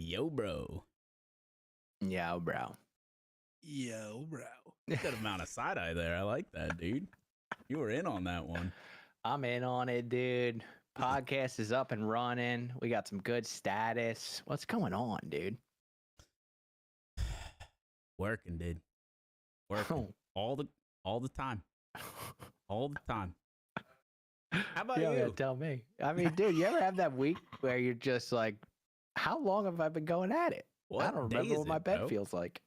Yo, bro. Yo, bro. Yo, bro. Good amount of side eye there. I like that, dude. You were in on that one. I'm in on it, dude. Podcast is up and running. We got some good status. What's going on, dude? Working, dude. Working all the time. All the time. How about you? Tell me. I mean, dude, you ever have that week where you're just like, how long have I been going at it? I don't remember what my bed feels like.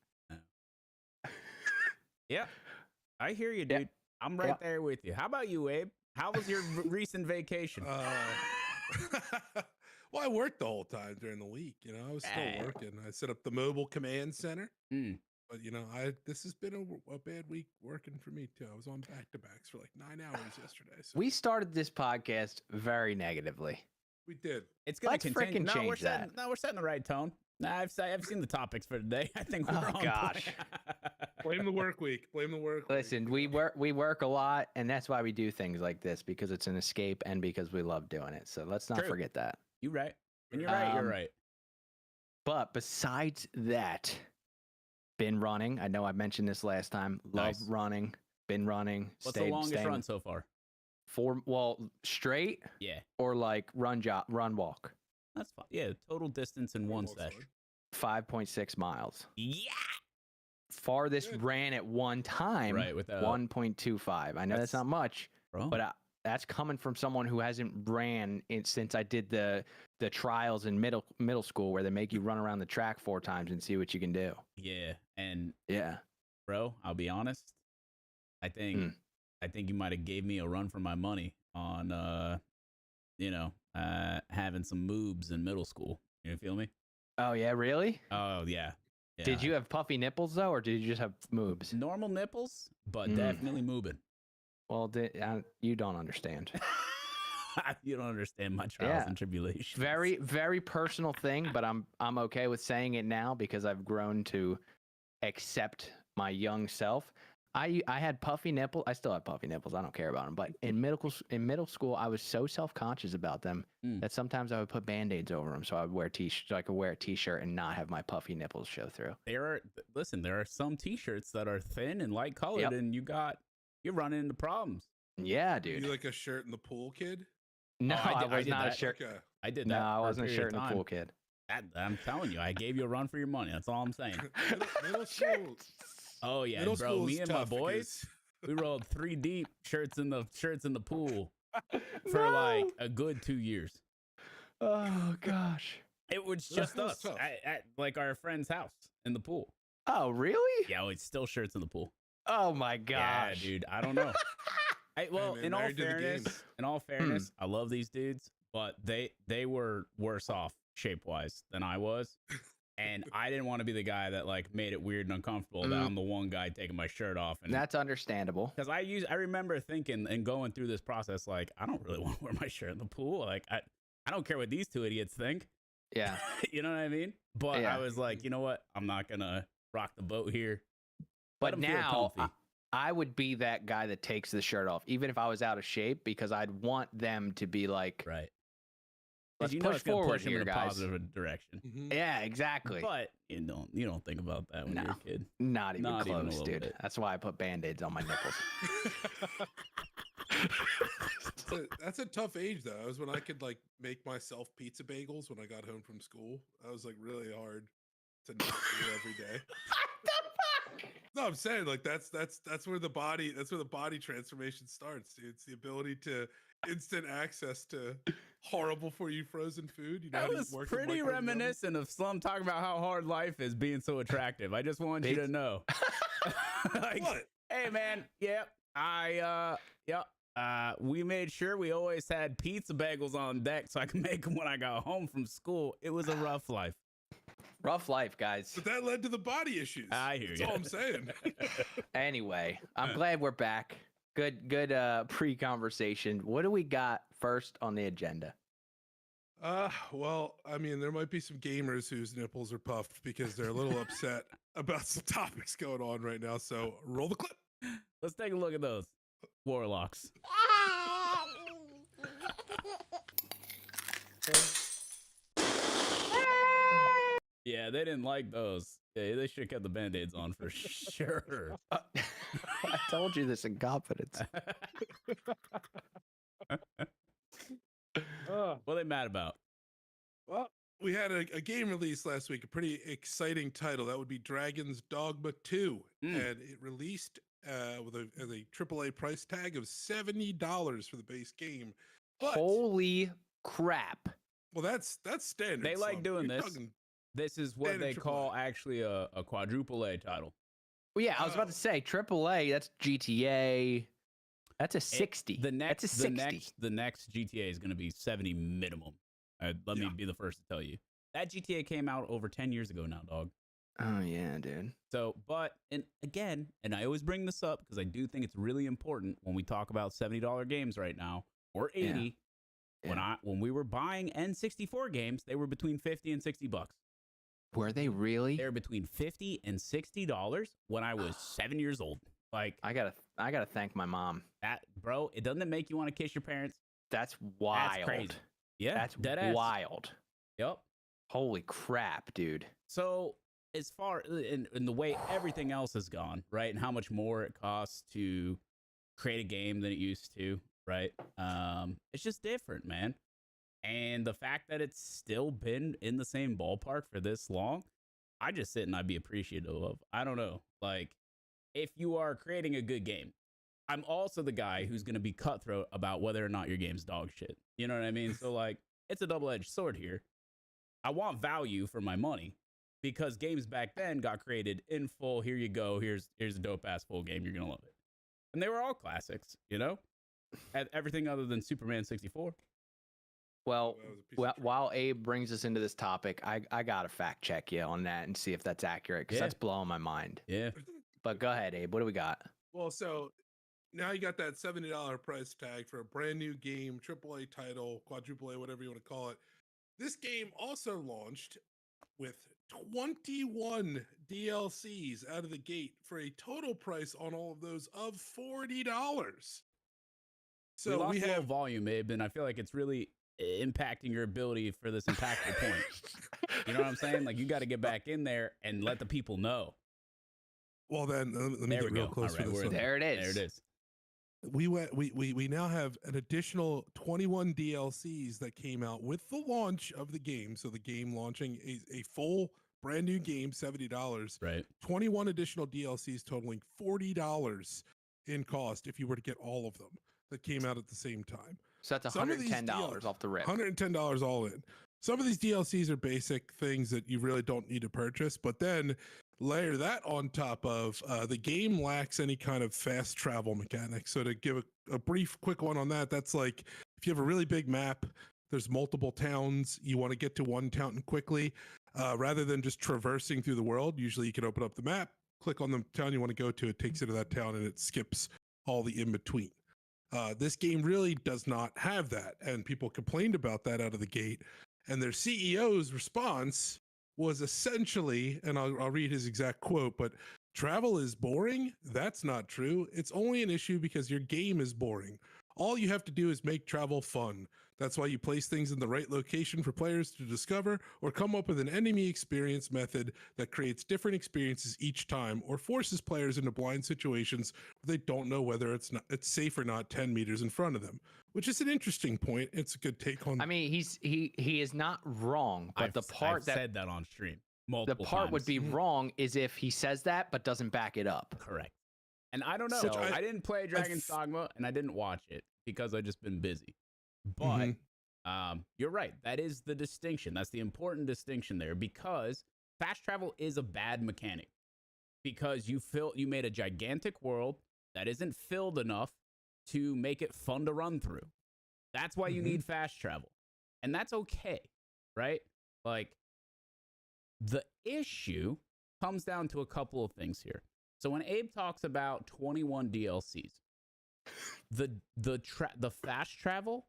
Yeah, I hear you, dude. I'm right there with you. How about you, Abe? How was your recent vacation? Well, I worked the whole time during the week. You know, I was still working. I set up the mobile command center. But you know, this has been a bad week working for me too. I was on back-to-backs for like 9 hours yesterday. So. We started this podcast very negatively. We did. It's gonna freaking change that. No, we're setting the right tone. I've seen the topics for today. I think we're on gosh. Blame the work week. Blame the work. Listen, week. we work a lot, and that's why we do things like this, because it's an escape and because we love doing it. So let's not forget that. You're right. When you're right, you're right. But besides that, been running. I know I mentioned this last time. Love running. Been running. What's the longest run so far? Straight. Yeah. Or like run walk. That's fine. Yeah, total distance in one session. 5.6 miles. Yeah. Farthest ran at one time. Right, with 1.25. I know that's not much, bro. But that's coming from someone who hasn't ran since I did the trials in middle school, where they make you run around the track 4 times and see what you can do. Yeah, and yeah, bro, I'll be honest. I think you might have gave me a run for my money on having some moobs in middle school. You feel me? Oh yeah, really? Oh yeah. Did you have puffy nipples though, or did you just have moobs? Normal nipples, but definitely moobing. Well, you don't understand. You don't understand my trials and tribulations. Very, very personal thing, but I'm okay with saying it now because I've grown to accept my young self. I had puffy nipples. I still have puffy nipples. I don't care about them. But in middle school, I was so self-conscious about them that sometimes I would put Band-Aids over them, so I would wear so I could wear a t-shirt and not have my puffy nipples show through. There are some t-shirts that are thin and light colored, and you're running into problems. Yeah, dude. Are you like a shirt in the pool kid? No, I was not a shirt. Okay. I did that. No, I wasn't a shirt in the pool kid. I'm telling you, I gave you a run for your money. That's all I'm saying. Middle school. Oh yeah, bro. Me and my boys, we rolled 3 deep shirts in the pool for like a good 2 years. Oh gosh. It was just us at like our friend's house in the pool. Oh really? Yeah, it's still shirts in the pool. Oh my gosh. Yeah, dude. I don't know. In all fairness, I love these dudes, but they were worse off shape-wise than I was. And I didn't want to be the guy that like made it weird and uncomfortable that I'm the one guy taking my shirt off. And that's understandable. Because I remember thinking and going through this process, like, I don't really want to wear my shirt in the pool. Like, I don't care what these 2 idiots think. Yeah. You know what I mean? But I was like, you know what? I'm not going to rock the boat here. But now I would be that guy that takes the shirt off, even if I was out of shape, because I'd want them to be like, right. Let's push forward here, in a positive direction. Yeah, exactly. But you don't think about that when you're a kid. Not even close, dude. Bit. That's why I put Band-Aids on my nipples. That's a tough age, though. That was when I could like make myself pizza bagels when I got home from school. That was like really hard to not do every day. No, I'm saying like that's where the body transformation starts. Dude. It's the ability to instant access to horrible for you frozen food. You know, that was pretty reminiscent of Slum talking about how hard life is being so attractive. I just want you to know. Like, what? Hey man, we made sure we always had pizza bagels on deck so I could make them when I got home from school. It was a rough life. Rough life, guys. But that led to the body issues. I hear you. That's all I'm saying. Anyway, I'm glad we're back. Good pre-conversation. What do we got first on the agenda? Well, I mean, there might be some gamers whose nipples are puffed because they're a little upset about some topics going on right now. So roll the clip. Let's take a look at those warlocks. Yeah, they didn't like those. Yeah, they should have kept the band-aids on for sure. I told you this in confidence. What are they mad about? Well, we had a game release last week, a pretty exciting title. That would be Dragon's Dogma 2. And it released with a AAA price tag of $70 for the base game. But, holy crap. Well, that's standard. They like doing You're this. This is what they call actually a quadruple A title. Well, yeah, I was about to say AAA. That's GTA. That's a 60. The next, that's a 60. The next GTA is going to be 70 minimum. Let me be the first to tell you. That GTA came out over 10 years ago now, dog. Oh yeah, dude. So, and I always bring this up because I do think it's really important when we talk about $70 games right now or 80. Yeah. When we were buying N64 games, they were between 50 and 60 bucks. Were they really? They were between $50 and $60 when I was 7 years old. Like, I gotta thank my mom. That, bro, it doesn't make you want to kiss your parents. That's wild. That's crazy. Yeah, that's wild. Yep. Holy crap, dude. So as far in the way everything else has gone, right, and how much more it costs to create a game than it used to, right? It's just different, man. And the fact that it's still been in the same ballpark for this long, I just sit and I'd be appreciative of. I don't know, like, if you are creating a good game, I'm also the guy who's going to be cutthroat about whether or not your game's dog shit. You know what I mean? So, like, it's a double-edged sword here. I want value for my money because games back then got created in full. Here you go. Here's a dope-ass full game. You're going to love it. And they were all classics, you know? Everything other than Superman 64. Well, while Abe brings us into this topic, I got to fact check you on that and see if that's accurate because that's blowing my mind. Yeah. But go ahead, Abe. What do we got? Well, so now you got that $70 price tag for a brand new game, AAA title, quadruple A, whatever you want to call it. This game also launched with 21 DLCs out of the gate for a total price on all of those of $40. So we have volume, Abe, and I feel like it's really impacting your ability for this impactful point. You know what I'm saying? Like, you got to get back in there and let the people know. Well, then let me get real close for this. There it is. There it is. We now have an additional 21 DLCs that came out with the launch of the game. So the game launching a full brand new game, $70. Right. 21 additional DLCs totaling $40 in cost if you were to get all of them that came out at the same time. So that's $110 off the rip. $110 all in. Some of these DLCs are basic things that you really don't need to purchase, but then layer that on top of the game lacks any kind of fast travel mechanics. So to give a brief, quick one on that, that's like if you have a really big map, there's multiple towns, you want to get to one town quickly, rather than just traversing through the world. Usually you can open up the map, click on the town you want to go to, it takes you to that town, and it skips all the in-between. This game really does not have that, and people complained about that out of the gate. And their CEO's response was essentially, and I'll read his exact quote, but travel is boring? That's not true. It's only an issue because your game is boring. All you have to do is make travel fun. That's why you place things in the right location for players to discover, or come up with an enemy experience method that creates different experiences each time, or forces players into blind situations where they don't know whether it's safe or not 10 meters in front of them. Which is an interesting point. It's a good take on. I mean, he is not wrong, but I've said that on stream multiple times. Would be wrong is if he says that but doesn't back it up. Correct. And I don't know. So I didn't play Dragon's Dogma and I didn't watch it because I just been busy. But you're right. That is the distinction. That's the important distinction there, because fast travel is a bad mechanic because you made a gigantic world that isn't filled enough to make it fun to run through. That's why you need fast travel. And that's okay, right? Like, the issue comes down to a couple of things here. So when Abe talks about 21 DLCs, the fast travel,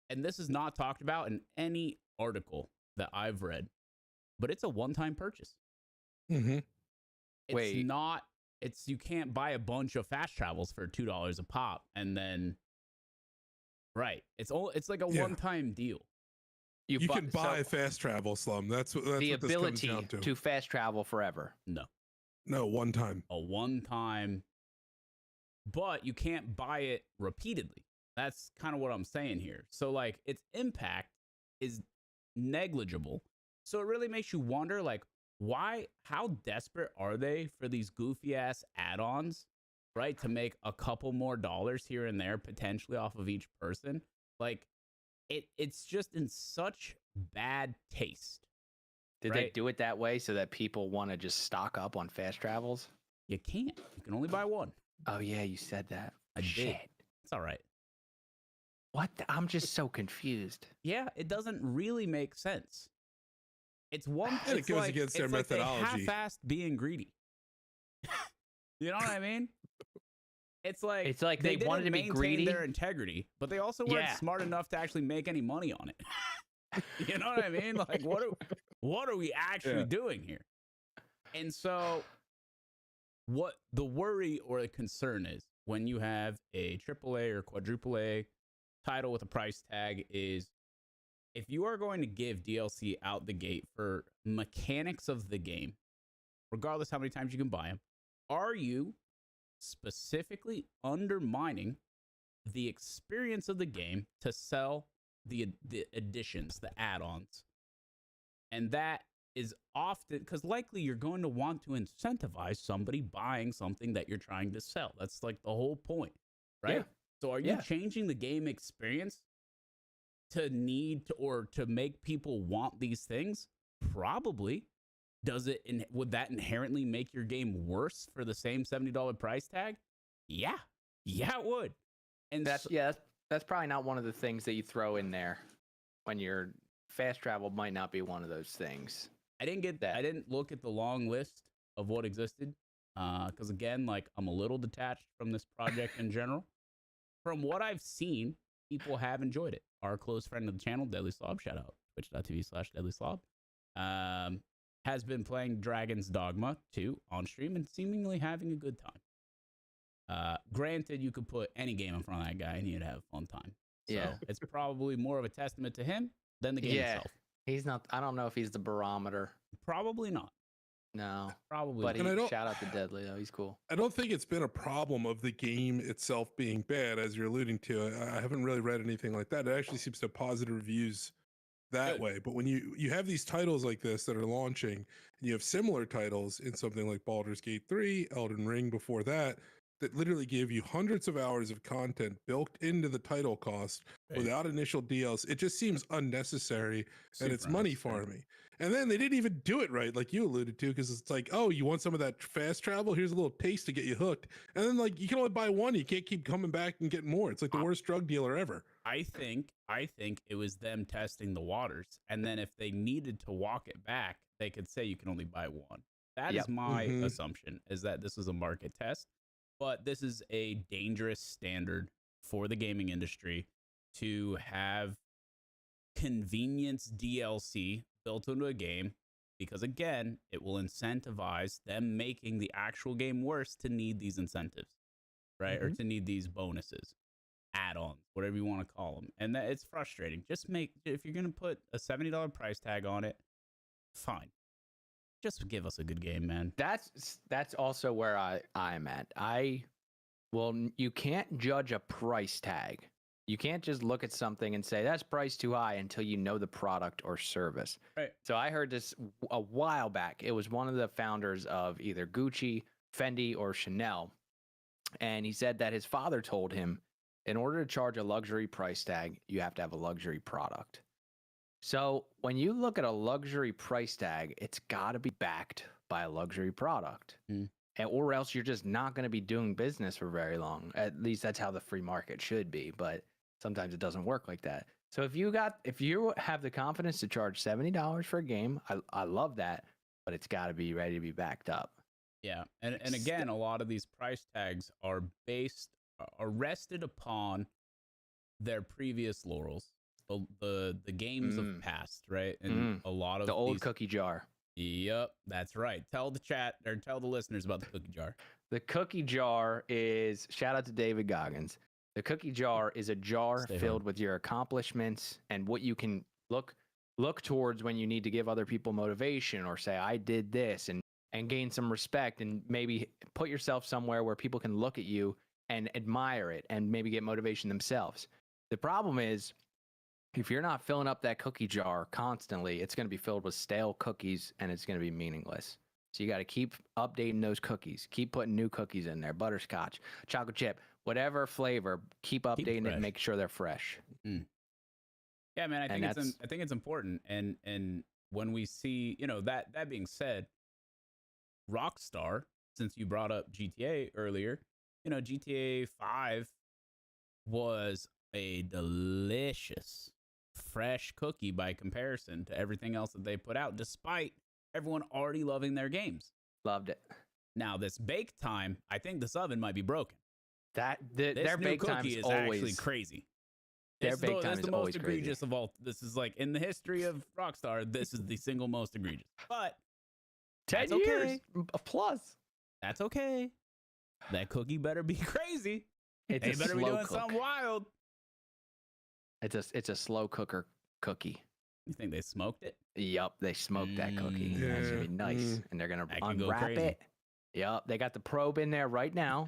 and this is not talked about in any article that I've read, but it's a one-time purchase. It's not. You can't buy a bunch of fast travels for $2 a pop and then, right? It's like a one-time deal. You can buy fast travel, Slum. That's the what this ability comes down to fast travel forever. No, one time. A one time, but you can't buy it repeatedly. That's kind of what I'm saying here. So like its impact is negligible. So it really makes you wonder like how desperate are they for these goofy ass add-ons, right? To make a couple more dollars here and there potentially off of each person. Like it's just in such bad taste. Did they do it that way so that people want to just stock up on fast travels? You can't. You can only buy one. Oh yeah, you said that. I did. It's all right. What? I'm just so confused. Yeah, it doesn't really make sense. It's one. And it goes against their methodology. Like half-assed being greedy. You know what I mean? It's like they wanted to be greedy. Their integrity, but they also weren't smart enough to actually make any money on it. You know what I mean? Like, what are we actually doing here? And so, what the worry or the concern is when you have a AAA or quadruple A title with a price tag is if you are going to give DLC out the gate for mechanics of the game, regardless how many times you can buy them, are you specifically undermining the experience of the game to sell the additions, the add-ons? And that is often because likely you're going to want to incentivize somebody buying something that you're trying to sell. That's like the whole point, right? Yeah. So are you changing the game experience to need to, or to make people want these things? Probably. Would that inherently make your game worse for the same $70 price tag? Yeah, it would. And that's probably not one of the things that you throw in there when you're fast travel. Might not be one of those things. I didn't get that. I didn't look at the long list of what existed because again, like I'm a little detached from this project in general. From what I've seen, people have enjoyed it. Our close friend of the channel, Deadly Slob, shout out twitch.tv/Deadly Slob, has been playing Dragon's Dogma 2 on stream and seemingly having a good time. Granted, you could put any game in front of that guy and he'd have a fun time. So it's probably more of a testament to him than the game itself. He's not. I don't know if he's the barometer. Probably not. No, probably. But shout out to Deadly though. He's cool. I don't think it's been a problem of the game itself being bad, as you're alluding to. I haven't really read anything like that. It actually seems to have positive reviews that way. But when you have these titles like this that are launching, and you have similar titles in something like Baldur's Gate 3, Elden Ring before that literally give you hundreds of hours of content built into the title cost without initial DLC, it just seems unnecessary and it's money farming. And then they didn't even do it right, like you alluded to, because it's like, oh, you want some of that fast travel? Here's a little taste to get you hooked. And then like you can only buy one, you can't keep coming back and getting more. It's like the worst drug dealer ever. I think it was them testing the waters, and then if they needed to walk it back, they could say you can only buy one. That is my assumption, is that this is a market test, but this is a dangerous standard for the gaming industry to have convenience DLC built into a game, because again, it will incentivize them making the actual game worse to need these incentives, right? Or to need these bonuses, add-ons, whatever you want to call them. And that it's frustrating. Just if you're going to put a $70 price tag on it, fine. Just give us a good game, man. That's also where I'm at. You can't judge a price tag. You can't just look at something and say that's priced too high until you know the product or service. Right. So I heard this a while back. It was one of the founders of either Gucci, Fendi, or Chanel. And he said that his father told him, in order to charge a luxury price tag, you have to have a luxury product. So when you look at a luxury price tag, it's got to be backed by a luxury product. Or else you're just not going to be doing business for very long. At least that's how the free market should be. But sometimes it doesn't work like that. So if you have the confidence to charge $70 for a game, I love that, but it's got to be ready to be backed up. Yeah. And again, a lot of these price tags are rested upon their previous laurels, the games of past, right? And a lot of the old cookie jar. Yep, that's right. Tell the chat or tell the listeners about the cookie jar. The cookie jar is, shout out to David Goggins. The cookie jar is a jar filled with your accomplishments and what you can look look towards when you need to give other people motivation or say, I did this, and gain some respect, and maybe put yourself somewhere where people can look at you and admire it and maybe get motivation themselves. The problem is, if you're not filling up that cookie jar constantly, it's going to be filled with stale cookies and it's going to be meaningless. So you got to keep updating those cookies, keep putting new cookies in there, butterscotch, chocolate chip, whatever flavor, keep updating it and make sure they're fresh. Yeah, man, I think it's important. And when we see, that being said, Rockstar, since you brought up GTA earlier, GTA 5 was a delicious fresh cookie by comparison to everything else that they put out, despite everyone already loving their games. Loved it. Now, this bake time, I think this oven might be broken. Their bake time is actually crazy. Their bake time is the most egregious of all. This is like in the history of Rockstar, this is the single most egregious. But 10 years plus. That's okay. That cookie better be crazy. They better be doing something wild. It's a slow cooker cookie. You think they smoked it? Yup, they smoked that cookie. Yeah. That's gonna be nice, and they're gonna unwrap it. Yup, they got the probe in there right now.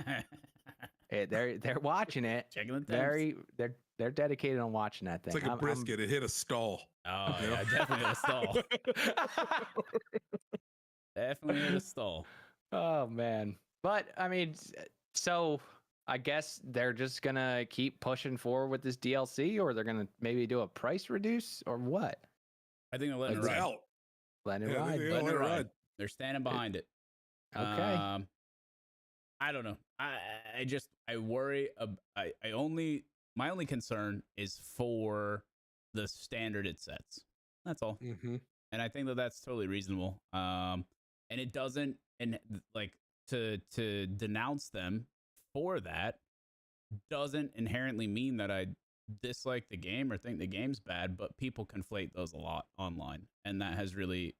They're watching it. Checking the temps. They're dedicated on watching that thing. It's like a brisket. It hit a stall. Oh yeah, definitely hit a stall. Definitely hit a stall. Oh man, but I mean, so I guess they're just gonna keep pushing forward with this DLC, or they're gonna maybe do a price reduce, or what? I think they're letting it ride. Letting it ride. Letting it ride. They're standing behind it. Okay. I don't know. I worry. My only concern is for the standard it sets. That's all. And I think that that's totally reasonable. And it doesn't, and like to denounce them for that doesn't inherently mean that I dislike the game or think the game's bad, but people conflate those a lot online, and that has really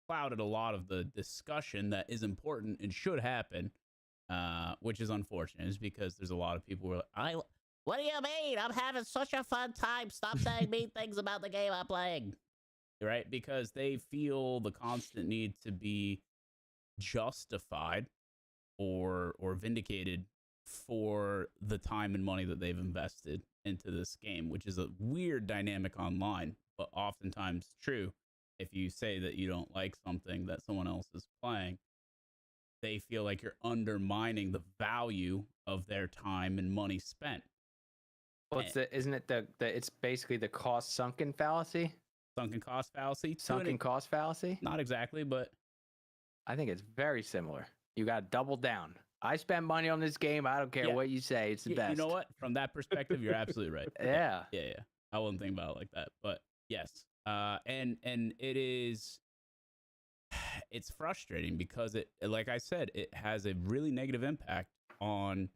clouded a lot of the discussion that is important and should happen, which is unfortunate, is because there's a lot of people who are like, what do you mean? I'm having such a fun time. Stop saying mean things about the game I'm playing. Right? Because they feel the constant need to be justified or vindicated for the time and money that they've invested into this game, which is a weird dynamic online, but oftentimes true. If you say that you don't like something that someone else is playing, they feel like you're undermining the value of their time and money spent. Well, isn't it it's basically the cost sunken fallacy? Sunken cost fallacy? Sunken cost fallacy? Not exactly, but I think it's very similar. You got to double down. I spent money on this game. I don't care what you say. It's the best. You know what? From that perspective, you're absolutely right. Yeah. I wouldn't think about it like that, but yes. And it's frustrating because it, like I said, it has a really negative impact on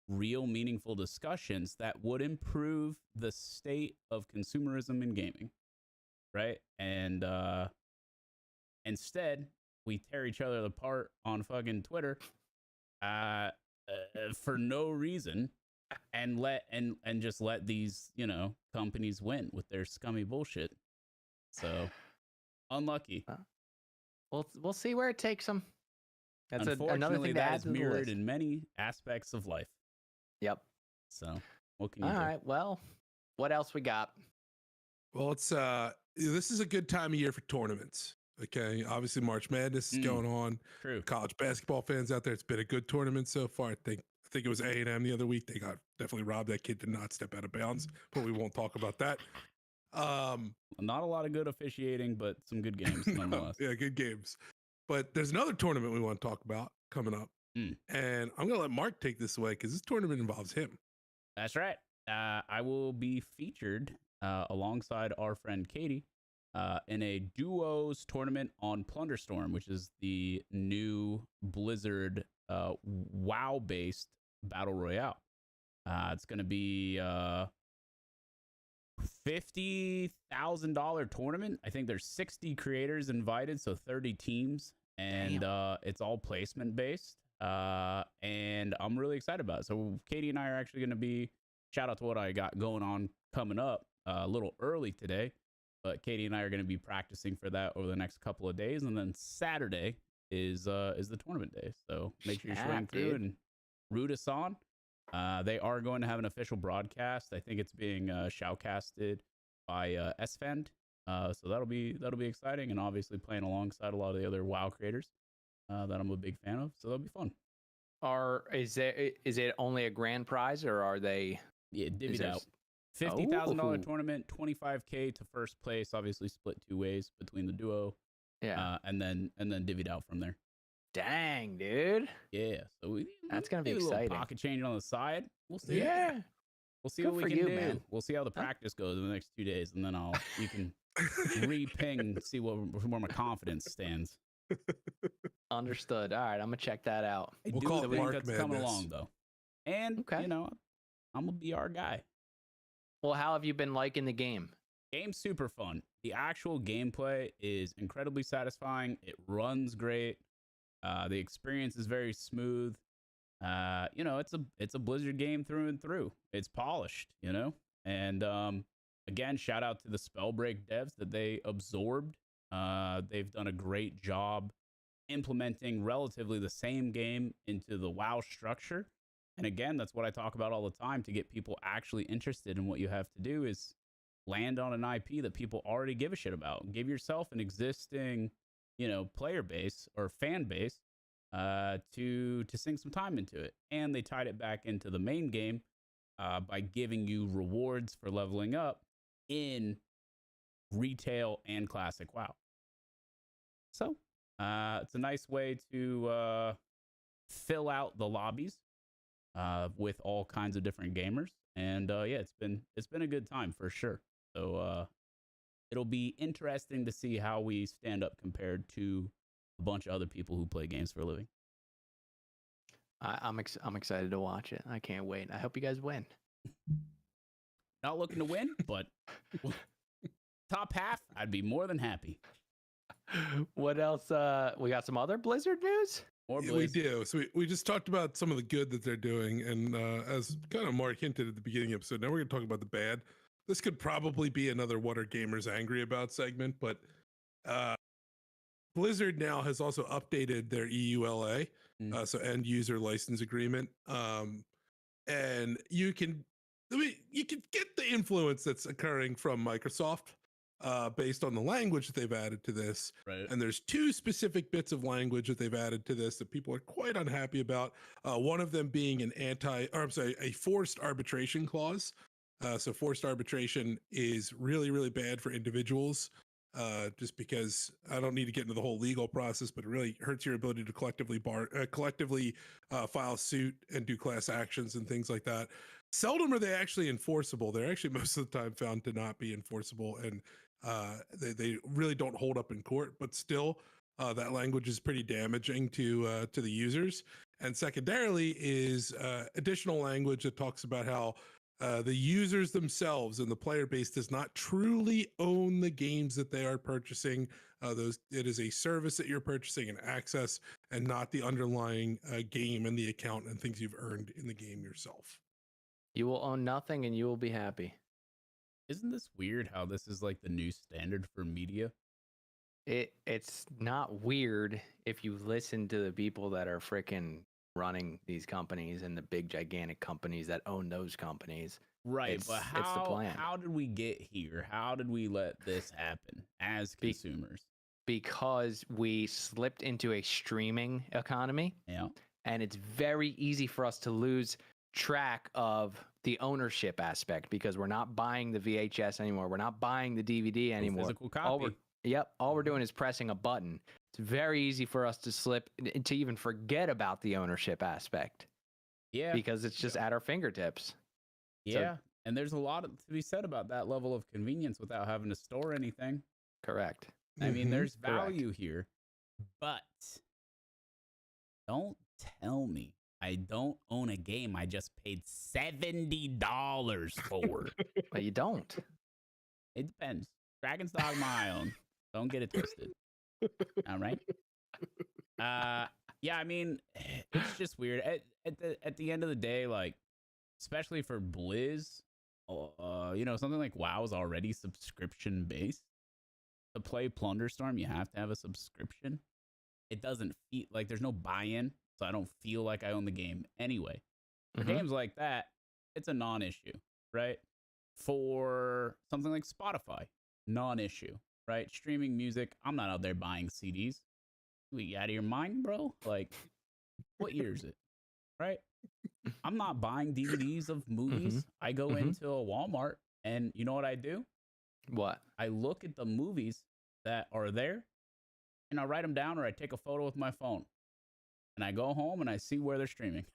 real meaningful discussions that would improve the state of consumerism in gaming, right? And instead we tear each other apart on fucking Twitter for no reason, and just let these companies win with their scummy bullshit. So unlucky. We'll see where it takes them. That's another thing that is mirrored in many aspects of life. Yep. So what can you do? All right. Well, what else we got? Well, it's this is a good time of year for tournaments. Okay, obviously March Madness is going on. True. College basketball fans out there, it's been a good tournament so far. I think it was A&M the other week. They got definitely robbed. That kid did not step out of bounds, but we won't talk about that. Not a lot of good officiating, but some good games nonetheless. Yeah, good games. But there's another tournament we want to talk about coming up, and I'm gonna let Mark take this away because this tournament involves him. That's right. I will be featured alongside our friend Katie in a duos tournament on Plunderstorm, which is the new Blizzard WoW-based Battle Royale. It's going to be $50,000 tournament. I think there's 60 creators invited, so 30 teams, and it's all placement based. And I'm really excited about it. So Katie and I are actually going to be, shout out to what I got going on coming up a little early today. but Katie and I are going to be practicing for that over the next couple of days, and then Saturday is the tournament day. So make sure you swing through and root us on. They are going to have an official broadcast. I think it's being shoutcasted by SFend. So that'll be exciting, and obviously playing alongside a lot of the other WoW creators that I'm a big fan of. So that'll be fun. Is it only a grand prize, or are they divvied out? $50,000 tournament, $25K to first place. Obviously split 2 ways between the duo. Yeah, and then divvied out from there. Dang, dude. Yeah, so that's gonna be exciting. A little pocket change on the side. We'll see. Yeah, we'll see what we can do. Man. We'll see how the practice goes in the next 2 days, and then you can re-ping, see where my confidence stands. Understood. All right, I'm gonna check that out. We'll call it Mark Madness. Coming along though, and I'm gonna be our guy. Well, how have you been liking the game? Game's super fun. The actual gameplay is incredibly satisfying. It runs great. The experience is very smooth. It's a Blizzard game through and through. It's polished, and again, shout out to the Spellbreak devs that they absorbed. They've done a great job implementing relatively the same game into the WoW structure. And again, that's what I talk about all the time. To get people actually interested in what you have to do is land on an IP that people already give a shit about. Give yourself an existing, player base or fan base to sink some time into it. And they tied it back into the main game by giving you rewards for leveling up in retail and classic WoW. So it's a nice way to fill out the lobbies with all kinds of different gamers. And it's been a good time for sure. So it'll be interesting to see how we stand up compared to a bunch of other people who play games for a living. I'm excited to watch it. I can't wait. I hope you guys win. Not looking to win, but top half, I'd be more than happy. What else? We got some other Blizzard news? Yeah, we do. So we just talked about some of the good that they're doing. And as kind of Mark hinted at the beginning of the episode, now we're going to talk about the bad. This could probably be another What Are Gamers Angry About segment, but Blizzard now has also updated their EULA, so end user license agreement. And you can get the influence that's occurring from Microsoft based on the language that they've added to this. Right. And there's 2 specific bits of language that they've added to this that people are quite unhappy about. One of them being a forced arbitration clause. So forced arbitration is really, really bad for individuals, just because I don't need to get into the whole legal process, but it really hurts your ability to collectively file suit and do class actions and things like that. Seldom are they actually enforceable. They're actually most of the time found to not be enforceable, and they really don't hold up in court. But still, that language is pretty damaging to the users. And secondarily is additional language that talks about how the users themselves and the player base does not truly own the games that they are purchasing. It is a service that you're purchasing and access, and not the underlying game and the account and things you've earned in the game yourself. You will own nothing and you will be happy. Isn't this weird how this is like the new standard for media? It's not weird if you listen to the people that are freaking running these companies and the big gigantic companies that own those companies. Right, but it's the plan. How did we get here? How did we let this happen as consumers? Because we slipped into a streaming economy. Yeah. And it's very easy for us to lose track of the ownership aspect because we're not buying the VHS anymore. We're not buying the DVD anymore. Physical copy. All we're doing is pressing a button. It's very easy for us to slip, to even forget about the ownership aspect. Yeah. Because it's just at our fingertips. Yeah. So, and there's a lot to be said about that level of convenience without having to store anything. Correct. I mean, there's value here, but don't tell me I don't own a game I just paid $70 for. But you don't. It depends. Dragon's Dogma I own. Don't get it twisted. All right. Yeah, I mean, it's just weird. At the end of the day, like, especially for Blizz, something like WoW is already subscription based. to play Plunderstorm, you have to have a subscription. It doesn't feel like there's no buy-in, so I don't feel like I own the game anyway. For games like that, it's a non-issue, right? For something like Spotify, non-issue, right? Streaming music, I'm not out there buying CDs. You out of your mind, bro? Like, what year is it, right? I'm not buying DVDs of movies. I go into a Walmart, and you know what I do? What? I look at the movies that are there, and I write them down, or I take a photo with my phone, and I go home and I see where they're streaming.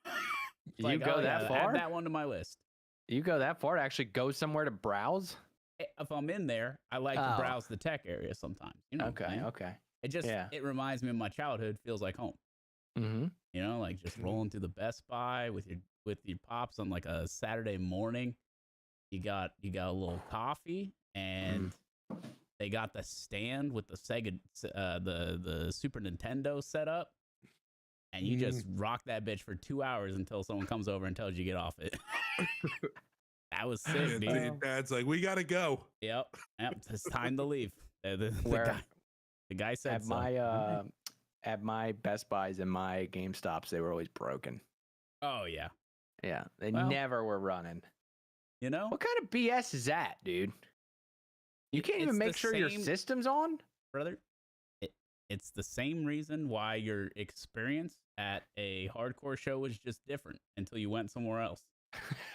You like, go that far? Add that one to my list. You go that far to actually go somewhere to browse? If I'm in there, I like to browse the tech area sometimes. You know. Okay. It just it reminds me of my childhood. Feels like home. You know, like just rolling through the Best Buy with your pops on like a Saturday morning. You got a little coffee, and they got the stand with the Sega, the Super Nintendo set up, and you just rock that bitch for 2 hours until someone comes over and tells you to get off it. That was sick, dude. Dad's like, we gotta go. Yep, it's time to leave. The guy said at my Best Buys and my GameStops, they were always broken. Oh yeah, they never were running. You know what kind of BS is that, dude? You can't even make sure your system's on, brother. It's the same reason why your experience at a hardcore show was just different until you went somewhere else.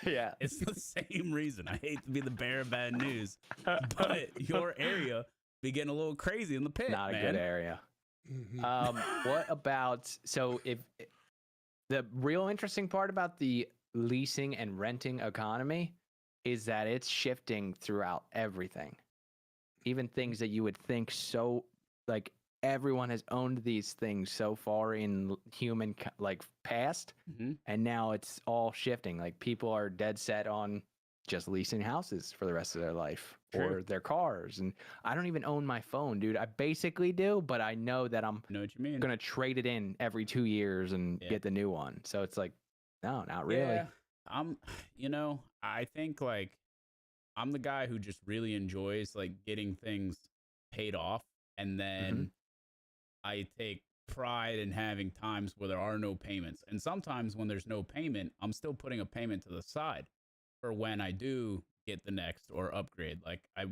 Yeah, it's the same reason. I hate to be the bearer of bad news, but your area be getting a little crazy in the pit. Not a good area. What about if the real interesting part about the leasing and renting economy is that it's shifting throughout everything, even things that you would think so like everyone has owned these things so far in human like past, and now it's all shifting. Like people are dead set on just leasing houses for the rest of their life. True. Or their cars. And I don't even own my phone, dude. I basically do, but I know that I'm gonna trade it in every 2 years and get the new one. So it's like, no, not really. Yeah. I think like I'm the guy who just really enjoys like getting things paid off, and then I take pride in having times where there are no payments. And sometimes when there's no payment, I'm still putting a payment to the side for when I do get the next or upgrade. Like I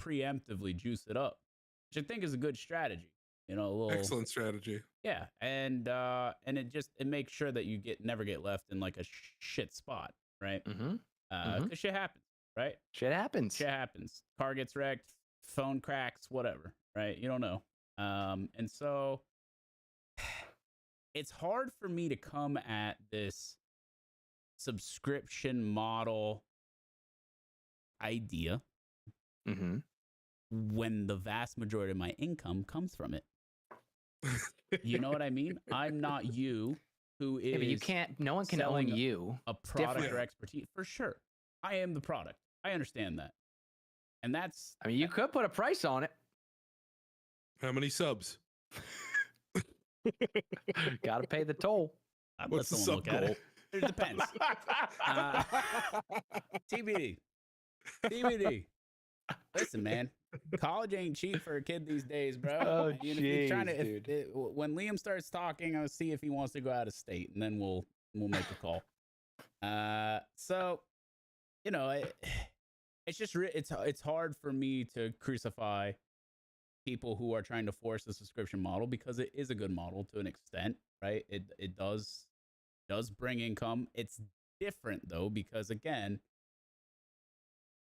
preemptively juice it up, which I think is a good strategy. A little excellent strategy. Yeah, and it makes sure that you never get left in like a shit spot, right? Because shit happens, right? Shit happens. Car gets wrecked, phone cracks, whatever, right? You don't know. And so it's hard for me to come at this subscription model idea when the vast majority of my income comes from it. You know what I mean? I'm not you who is but you can't, no one can own you. A product or expertise. For sure. I am the product. I understand that. And that's... I mean, you could put a price on it. How many subs? Gotta pay the toll. What's the sub goal? It depends. TBD. Listen, man. College ain't cheap for a kid these days, bro. Oh, jeez, when Liam starts talking, I'll see if he wants to go out of state, and then we'll make a call. So, it's just it's hard for me to crucify people who are trying to force a subscription model, because it is a good model to an extent, right? It does bring income. It's different though, because again,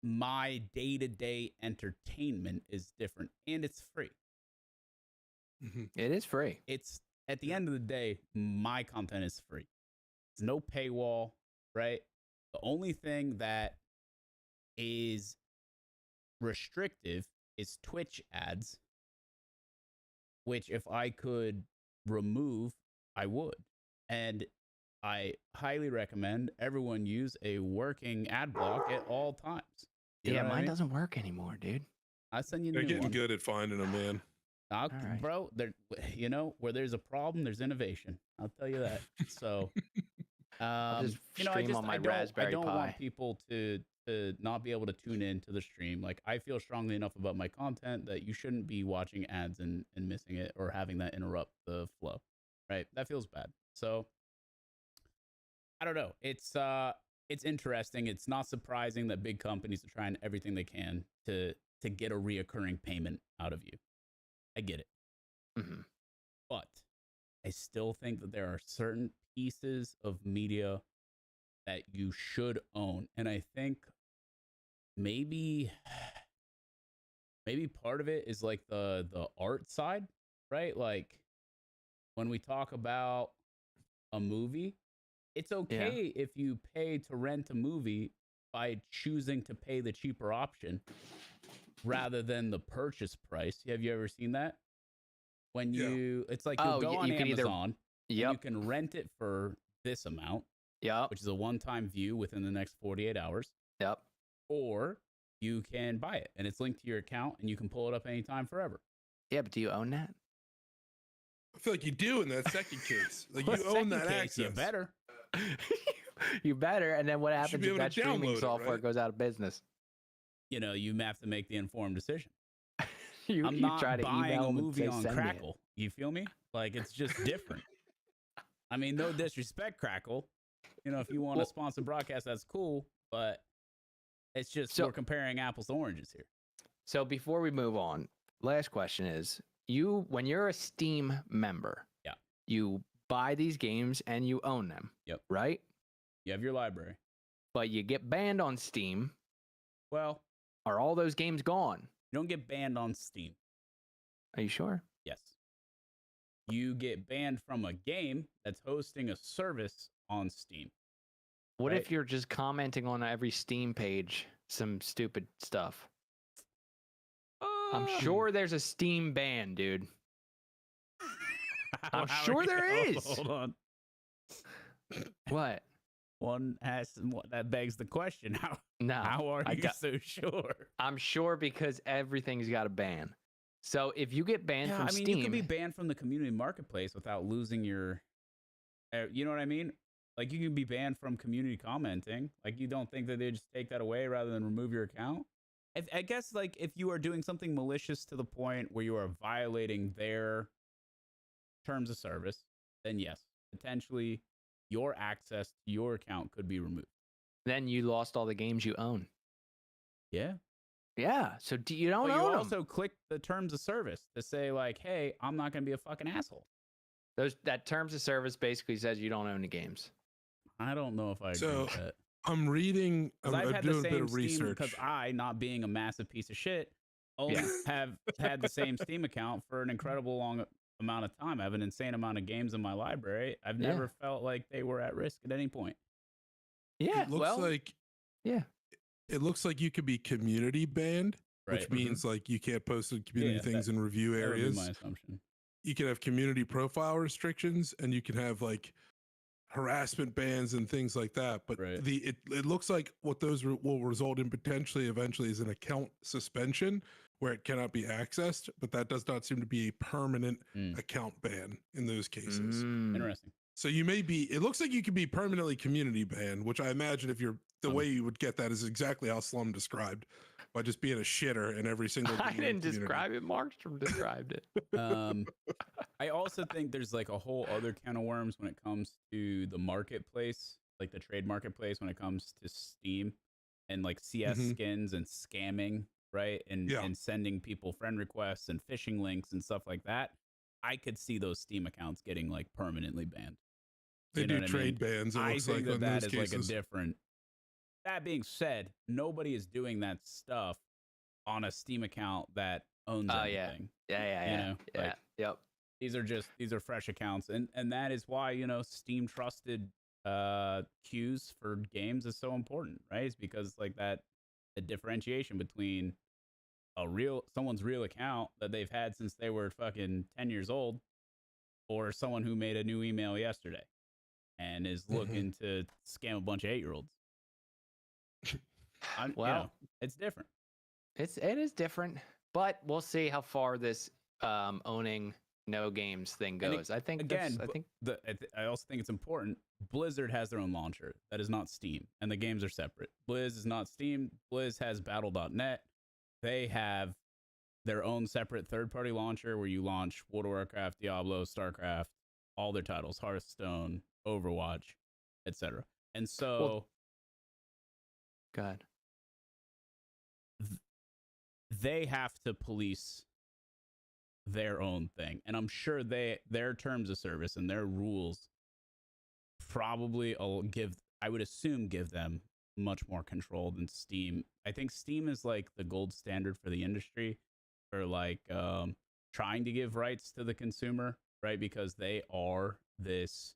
my day-to-day entertainment is different, and it's free. It is free. It's at the end of the day, my content is free. There's no paywall, right? The only thing that is restrictive is Twitch ads, which if I could remove, I would. And I highly recommend everyone use a working ad block at all times. Mine doesn't work anymore, dude. I'll send you They're getting good at finding them, man. Right. Bro, where there's a problem, there's innovation. I'll tell you that. So, I'll just stream on my Raspberry Pi. I don't want people to to not be able to tune in to the stream. Like, I feel strongly enough about my content that you shouldn't be watching ads and missing it or having that interrupt the flow, right? That feels bad. So I don't know. It's interesting. It's not surprising that big companies are trying everything they can to get a reoccurring payment out of you. I get it. Mm-hmm. But I still think that there are certain pieces of media that you should own. And I think maybe part of it is like the art side, right? Like when we talk about a movie, it's okay if you pay to rent a movie by choosing to pay the cheaper option rather than the purchase price. Have you ever seen that? When it's like you go on Amazon, you can rent it for this amount, which is a one-time view within the next 48 hours. Or you can buy it, and it's linked to your account, and you can pull it up anytime forever. Yeah, but do you own that? I feel like you do in that second case. Like you own that access. You better. You better. And then what happens if that streaming software goes out of business? You know, you have to make the informed decision. I'm not buying a movie on Crackle. You feel me? Like, it's just different. I mean, no disrespect, Crackle. You know, if you want to sponsor broadcast, that's cool. But it's just we're comparing apples to oranges here. So before we move on, last question is, when you're a Steam member, you buy these games and you own them. Right? You have your library. But you get banned on Steam. Well, are all those games gone? You don't get banned on Steam. Are you sure? Yes. You get banned from a game that's hosting a service on Steam. What if you're just commenting on every Steam page some stupid stuff? I'm sure there's a Steam ban, dude. I'm sure there is. Hold on. What? That begs the question. How are you so sure? I'm sure because everything's got a ban. So if you get banned from Steam, you can be banned from the community marketplace without losing your. You know what I mean? Like, you can be banned from community commenting. Like, you don't think that they just take that away rather than remove your account? I guess, like, if you are doing something malicious to the point where you are violating their terms of service, then yes, potentially your access to your account could be removed. Then you lost all the games you own. Yeah. Yeah. So you don't own them. You also click the terms of service to say, like, hey, I'm not going to be a fucking asshole. That terms of service basically says you don't own the games. I don't know if I agree with that. I'm reading. I've had doing a bit of research because I, not being a massive piece of shit, have had the same Steam account for an incredible long amount of time. I have an insane amount of games in my library. I've never felt like they were at risk at any point. Yeah, it looks like it looks like you could be community banned, which means like you can't post community things in review areas. That would be my assumption. You can have community profile restrictions, and you can have like harassment bans and things like that. But it looks like what those will result in potentially eventually is an account suspension where it cannot be accessed. But that does not seem to be a permanent account ban in those cases. Interesting. So you may be, it looks like you could be permanently community banned, which I imagine if you're, the way you would get that is exactly how Slum described, by just being a shitter in every single I didn't describe it. Markstrom described it. I also think there's like a whole other can of worms when it comes to the marketplace, like the trade marketplace, when it comes to Steam and like CS skins and scamming, right? And sending people friend requests and phishing links and stuff like that. I could see those Steam accounts getting like permanently banned. They do trade bans. I think that is like a different. That being said, nobody is doing that stuff on a Steam account that owns everything. These are fresh accounts, and that is why, you know, Steam trusted queues for games is so important, right? It's because like that, the differentiation between someone's real account that they've had since they were fucking 10 years old, or someone who made a new email yesterday and is looking to scam a bunch of 8-year-olds. Well, you know, it's different. It is different, but we'll see how far this owning no games thing And goes. I think again, I think I also think it's important. Blizzard has their own launcher that is not Steam, and the games are separate. Blizz is not Steam. Blizz has Battle.net. They have their own separate third-party launcher where you launch World of Warcraft, Diablo, StarCraft, all their titles, Hearthstone, Overwatch, etc. And so, go ahead. They have to police their own thing, and I'm sure their terms of service and their rules probably I would assume give them much more control than Steam. I think Steam is like the gold standard for the industry for like trying to give rights to the consumer, right? Because they are this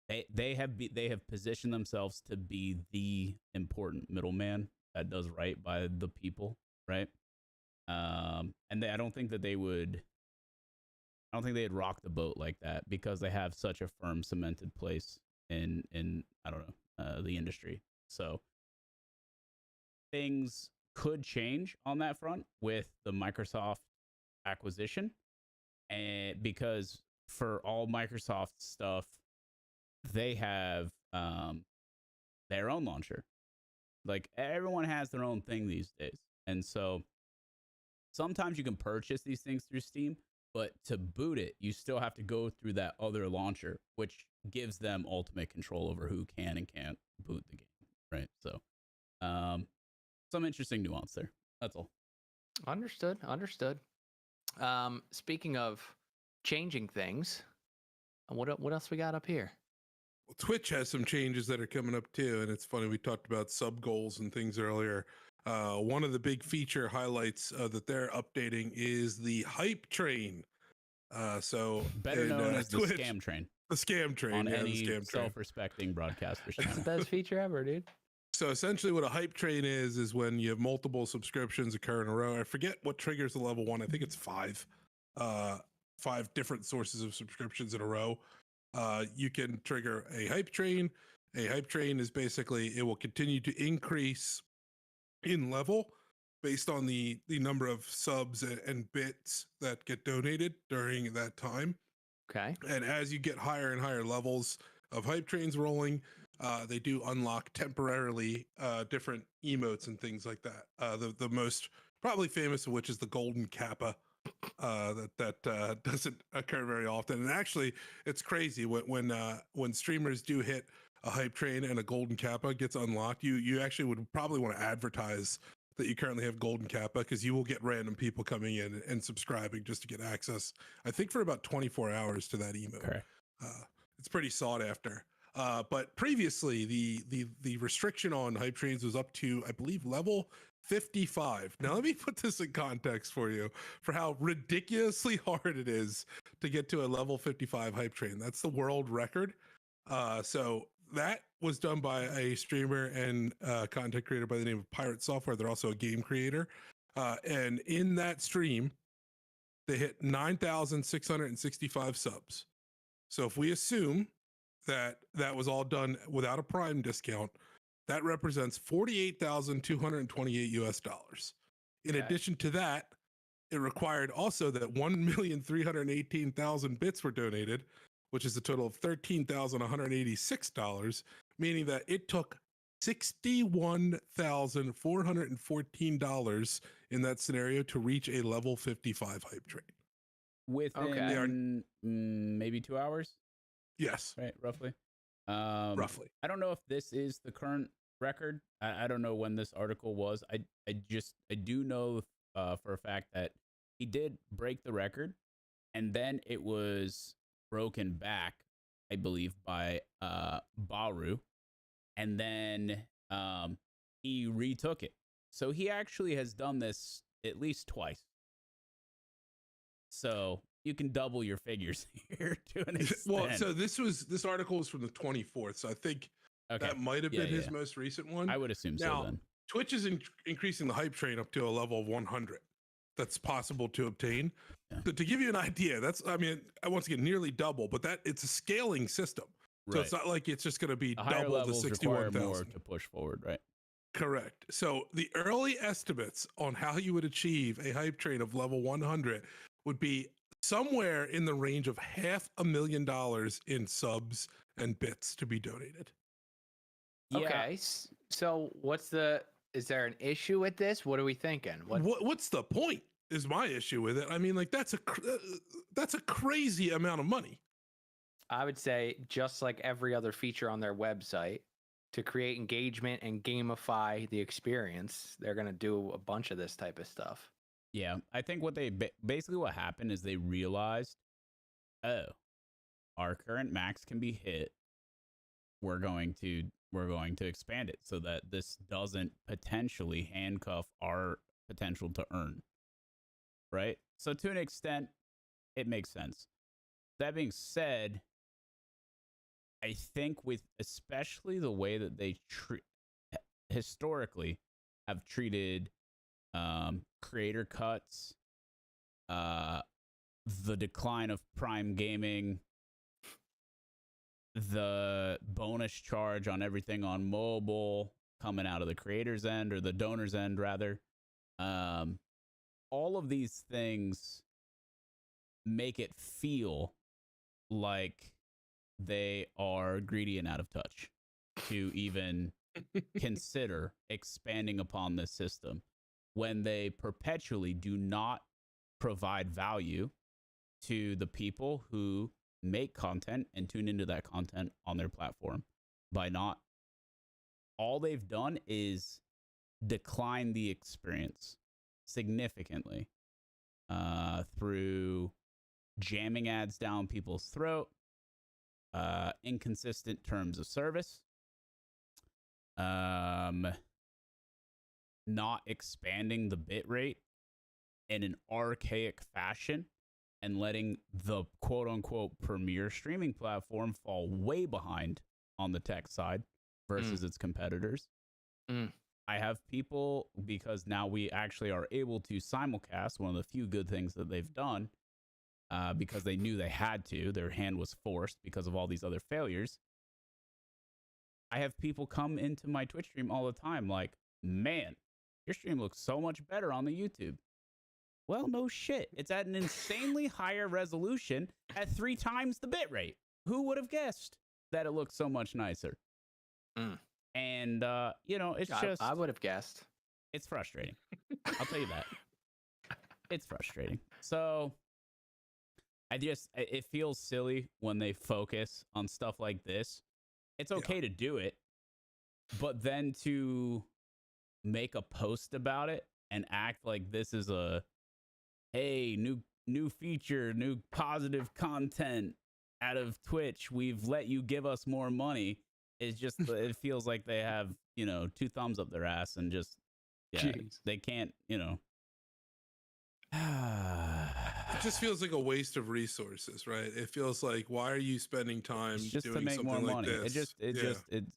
they have positioned themselves to be the important middleman that does right by the people, right? And I don't think they'd rock the boat like that because they have such a firm cemented place in I don't know, the industry. So things could change on that front with the Microsoft acquisition, and because for all Microsoft stuff, they have their own launcher. Like everyone has their own thing these days, and so sometimes you can purchase these things through Steam, but to boot it, you still have to go through that other launcher, which gives them ultimate control over who can and can't boot the game, right? So, some interesting nuance there. That's all. Understood. Speaking of changing things, what else we got up here? Well, Twitch has some changes that are coming up too, and it's funny, we talked about sub goals and things earlier. One of the big feature highlights that they're updating is the hype train. So better known as Twitch, the scam train. The scam train on any the scam self-respecting broadcaster's channel. That's the best feature ever, dude. So essentially what a hype train is when you have multiple subscriptions occur in a row. I forget what triggers the level one. I think it's 5 different sources of subscriptions in a row. You can trigger a hype train. A hype train is basically, it will continue to increase in level based on the number of subs and bits that get donated during that time. Okay. And as you get higher and higher levels of hype trains rolling, they do unlock temporarily different emotes and things like that. The most probably famous of which is the golden kappa. That doesn't occur very often. And actually, it's crazy when streamers do hit a hype train and a golden kappa gets unlocked, you actually would probably want to advertise that you currently have golden kappa, because you will get random people coming in and subscribing just to get access, I think, for about 24 hours to that emote. Okay. It's pretty sought after. But previously, the restriction on hype trains was up to, I believe, level 55. Now, let me put this in context for you for how ridiculously hard it is to get to a level 55 hype train. That's the world record. So that was done by a streamer and content creator by the name of Pirate Software. They're also a game creator. And in that stream, they hit 9,665 subs. So if we assume that was all done without a Prime discount, that represents $48,228 US. In addition to that, it required also that 1,318,000 bits were donated, which is a total of $13,186, meaning that it took $61,414 in that scenario to reach a level 55 hype train. Within maybe 2 hours? Yes. Right, roughly. Roughly. I don't know if this is the current record. I don't know when this article was. I do know for a fact that he did break the record, and then it was broken back, I believe, by Baru, and then he retook it. So he actually has done this at least twice. So you can double your figures here to an extent. Well, so this article was from the 24th, so I think that might have been his most recent one. I would assume now, so then. Twitch is increasing the hype train up to a level of 100. That's possible to obtain. Yeah. So to give you an idea, once again, nearly double, but it's a scaling system. So it's not like it's just going to be double the 61,000 to push forward, right? Correct. So the early estimates on how you would achieve a hype train of level 100 would be somewhere in the range of $500,000 in subs and bits to be donated. Yeah. Okay, so is there an issue with this? What are we thinking? What's the point is my issue with it. I mean, like that's a crazy amount of money. I would say just like every other feature on their website, to create engagement and gamify the experience, they're going to do a bunch of this type of stuff. Yeah, I think what they basically what happened is they realized, oh, our current max can be hit. We're going to expand it so that this doesn't potentially handcuff our potential to earn. Right? So to an extent, it makes sense. That being said, I think with especially the way that they historically have treated creator cuts, the decline of Prime Gaming, the bonus charge on everything on mobile coming out of the creator's end or the donor's end rather, all of these things make it feel like they are greedy and out of touch to even consider expanding upon this system when they perpetually do not provide value to the people who make content and tune into that content on their platform. By not, all they've done is decline the experience significantly through jamming ads down people's throat, inconsistent terms of service, not expanding the bit rate in an archaic fashion, and letting the quote-unquote premier streaming platform fall way behind on the tech side versus its competitors. I have people, because now we actually are able to simulcast, one of the few good things that they've done, because they knew they had to. Their hand was forced because of all these other failures. I have people come into my Twitch stream all the time like, man, your stream looks so much better on the YouTube. Well, no shit. It's at an insanely higher resolution at 3 times the bit rate. Who would have guessed that it looks so much nicer? And, it's just... I would have guessed. It's frustrating. I'll tell you that. It's frustrating. So, it feels silly when they focus on stuff like this. It's okay to do it, but then to make a post about it and act like this is a, hey, new feature, new positive content out of Twitch, we've let you give us more money, is just, it feels like they have, 2 thumbs up their ass and just, they can't, It just feels like a waste of resources, right? It feels like, why are you spending time just doing to make more something like money? this?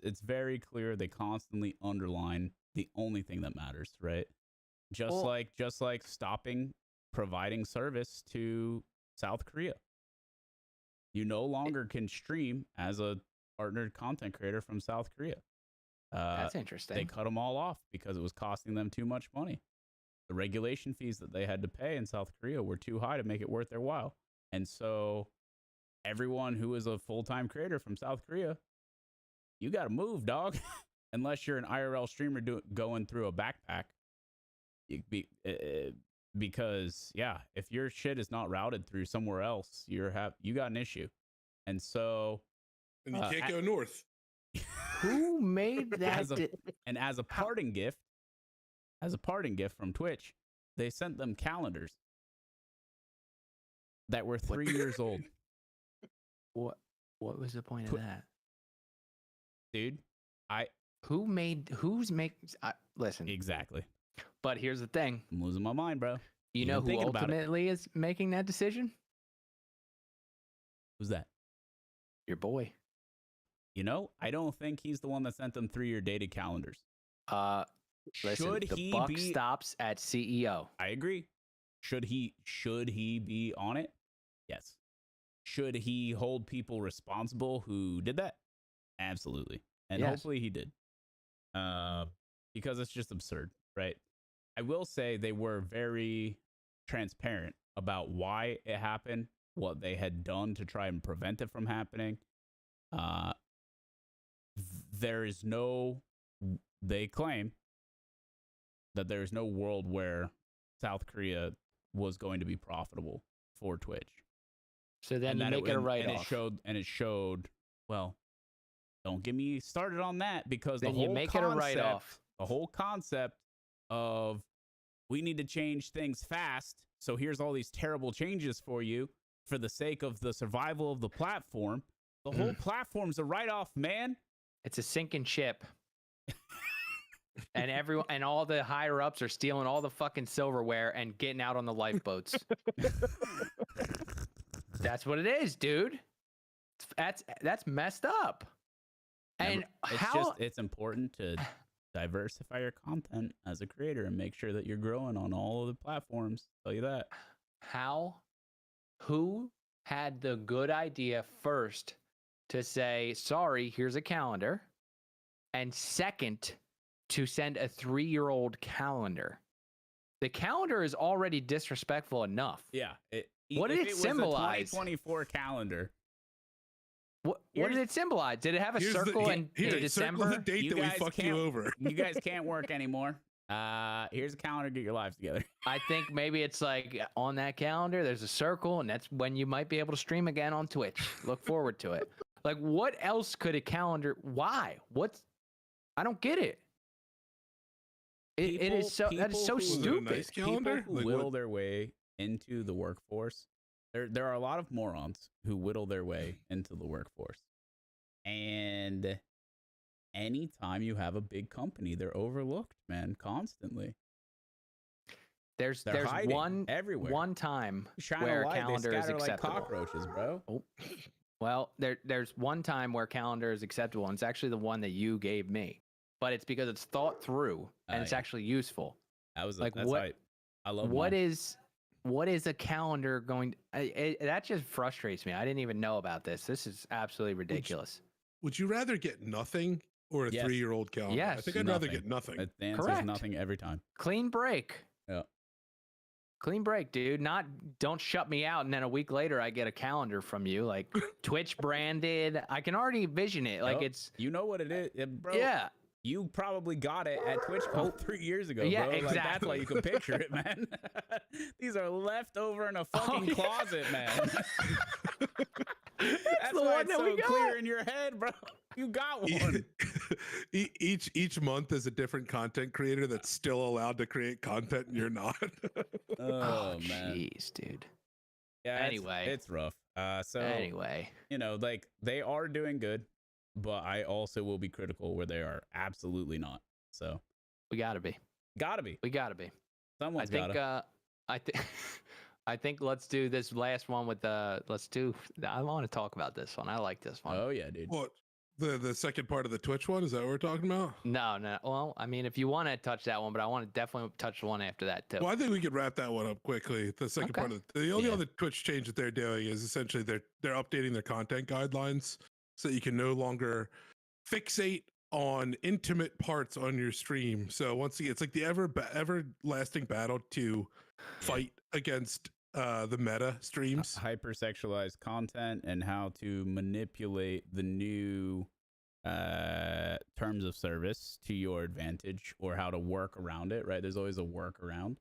It's very clear they constantly underline the only thing that matters, right? Just like stopping providing service to South Korea. You no longer can stream as a partnered content creator from South Korea. That's interesting. They cut them all off because it was costing them too much money. The regulation fees that they had to pay in South Korea were too high to make it worth their while. And so everyone who is a full-time creator from South Korea, you got to move, dog. Unless you're an IRL streamer going through a backpack. Because, if your shit is not routed through somewhere else, you got an issue. And so... And you can't go north. Who made that? As a parting gift from Twitch, they sent them calendars that were 3 years old. What was the point of that? Dude, listen. Exactly. But here's the thing. I'm losing my mind, bro. You know who ultimately is making that decision? Who's that? Your boy. I don't think he's the one that sent them 3-year dated calendars. Listen, the buck stops at CEO. I agree. Should he be on it? Yes. Should he hold people responsible who did that? Absolutely. And hopefully he did. Because it's just absurd, right? I will say they were very transparent about why it happened, what they had done to try and prevent it from happening. There is no, they claim that there is no world where South Korea was going to be profitable for Twitch. So then you make it a write-off. And it showed, well, don't get me started on that, because then you make it a write-off. The whole concept of we need to change things fast, so here's all these terrible changes for you for the sake of the survival of the platform. The whole platform's a write-off, man. It's a sinking ship. And everyone and all the higher ups are stealing all the fucking silverware and getting out on the lifeboats. That's what it is, dude. That's messed up. And it's important to diversify your content as a creator and make sure that you're growing on all of the platforms. I'll tell you that. Who had the good idea first to say, sorry, here's a calendar, and second, to send a 3-year-old calendar? The calendar is already disrespectful enough. Yeah. What did it symbolize? Was a 2024 calendar. What did it symbolize? Did it have a circle in December? Circle the date that we fucked you over. You guys can't work anymore. Here's a calendar. Get your lives together. I think maybe it's like on that calendar, there's a circle, and that's when you might be able to stream again on Twitch. Look forward to it. Like, what else could a calendar? Why? I don't get it. It is so that is so stupid. Nice calendar? People who whittle their way into the workforce. There are a lot of morons who whittle their way into the workforce. And anytime you have a big company, they're overlooked, man, constantly. There's one time where a calendar is acceptable. Like cockroaches, bro. Oh. Well, there's one time where calendar is acceptable, and it's actually the one that you gave me. But it's because it's thought through and it's actually useful. I love what is a calendar going that just frustrates me. I didn't even know about this. This is absolutely ridiculous. Would you rather get nothing or a 3-year-old calendar? Yes. I think I'd rather get nothing. The answer is nothing every time. Clean break. Yeah. Clean break, dude. Don't shut me out and then a week later I get a calendar from you, like Twitch branded. I can already envision it. Like it's you know what it is, bro. Yeah. You probably got it at TwitchCon 3 years ago, yeah, bro. Exactly. Like, that's why you can picture it, man. These are left over in a fucking closet, man. That's the why one it's that so we got. clear in your head, bro. You got one. Each month is a different content creator that's still allowed to create content and you're not. Oh man. Jeez, dude. Yeah. Anyway. It's rough. So anyway, like they are doing good, but I also will be critical where they are absolutely not. So we gotta be. We gotta be. Someone's gotta. I think let's do this last one with I want to talk about this one. I like this one. Oh yeah, dude. What? The second part of the Twitch one? Is that what we're talking about? No. Well, I mean, if you want to touch that one, but I want to definitely touch the one after that too. Well, I think we could wrap that one up quickly. The second part of the only other Twitch change that they're doing is essentially they're updating their content guidelines so you can no longer fixate on intimate parts on your stream. So once again, it's like the everlasting battle to fight against the meta streams, hypersexualized content, and how to manipulate the new terms of service to your advantage, or how to work around it. Right? There's always a workaround.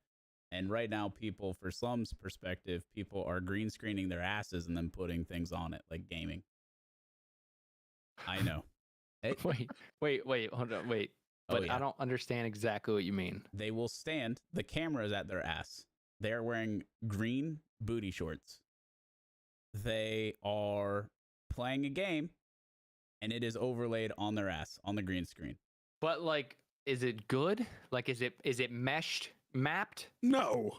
And right now, for Slum's perspective, people are green screening their asses and then putting things on it, like gaming. I know. Wait, hold on, wait. But I don't understand exactly what you mean. They will stand, the camera is at their ass. They're wearing green booty shorts. They are playing a game, and it is overlaid on their ass, on the green screen. But, like, is it good? Like, is it mapped? No.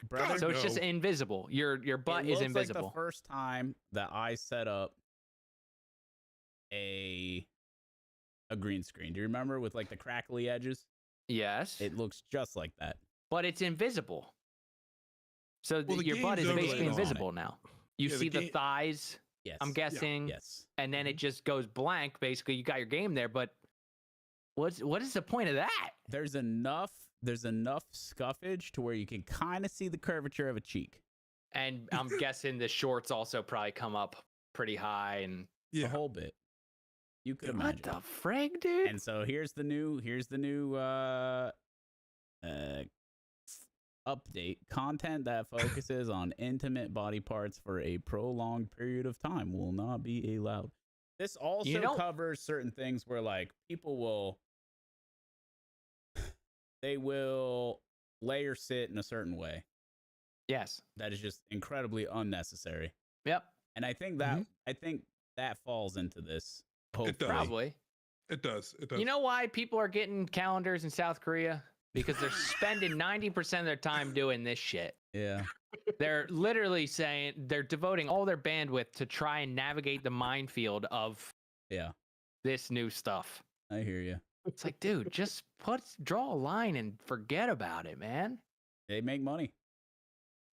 Brother, so it's just invisible. Your butt is invisible. Like the first time that I set up a green screen. Do you remember with like the crackly edges? Yes. It looks just like that. But it's invisible. So your butt is basically invisible now. You see the thighs, yes. I'm guessing. Yeah. Yes. And then it just goes blank. Basically, you got your game there, but what is the point of that? There's enough scuffage to where you can kind of see the curvature of a cheek. And I'm guessing the shorts also probably come up pretty high and a whole bit. You could imagine. What the frig, dude? And so here's the new update. Content that focuses on intimate body parts for a prolonged period of time will not be allowed. This also covers certain things where like people will lay or sit in a certain way. Yes. That is just incredibly unnecessary. Yep. And I think that falls into this. Hopefully. Probably. It does. You know why people are getting calendars in South Korea? Because they're spending 90% of their time doing this shit. Yeah. They're literally saying they're devoting all their bandwidth to try and navigate the minefield of this new stuff. I hear you. It's like, dude, just draw a line and forget about it, man. They make money.